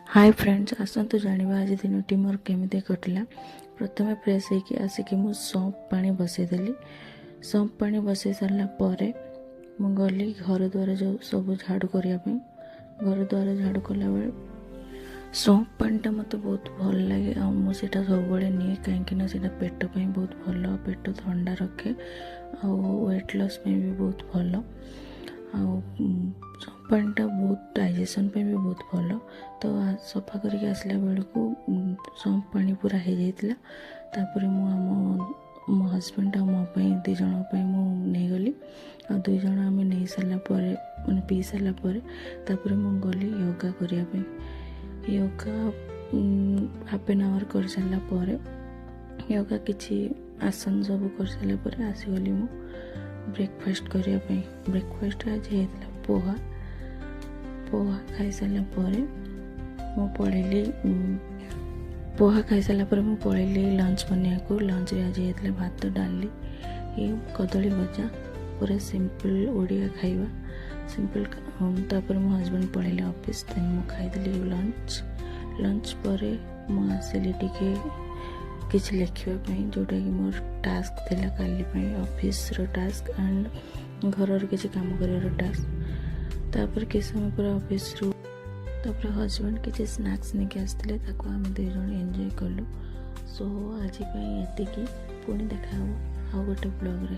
Hi friends, आसतु जानिबा आज दिनटी मोर केमिति कटला। प्रथमे फ्रेश होइकी आसिकी मु सौंफ पानी बसैदेली। सौंफ पानी बसै सारा पर मु गली घर द्वार जो सब झाड़ू करने। घर द्वार झाड़ू कला बेले सौंफ पानीटा मत बहुत भल लगे आ मुझे सब निए कहीं पेट पे बहुत भल, पेट ठंडा रखे आ वेट लॉस में भी बहुत भल। सौंफ पानीटा बहुत डाइजेशन पे भी बहुत भल। तो सफा करके आसला बेलू सौंफ पानी पूरा हो जाता। तापर मो हजबैंड आ मो दिज नहीं गली आ दुई जन आम नहीं सारा मैंने पी सारापर तापर मु गली योगा करने। योगा हाफ एन आवर कर सारापर योगा किसी आसन सब कर सारापर आसीगली मु ब्रेकफास्ट करने। ब्रेकफास्ट आज होता पोहा। पोहा खाई सारापर मु पलैली पोहा खाई सारापर मु पलैली लंच बनिया को। लंच रे आज होता भात डाली कदली भजा, पूरा सिंपल ओडिया खाइबा सिंपल। तापर मो हजबैंड पलैले ऑफिस देन मु खाइदेली लंच। लंच पर मु आसिली टिके किछि लिखापी जोटा कि मोर टास्क थिला काली ऑफिस रो टास्क एंड घर किसी काम कर टास्क। तापर किस समय पूरा ऑफिस रू तापर हजबैंड किसी स्नैक्स नहीं आसते आम दुई जन एंजॉय कलु। सो आज ये पुणी देखा आउ गोटे ब्लॉग रे।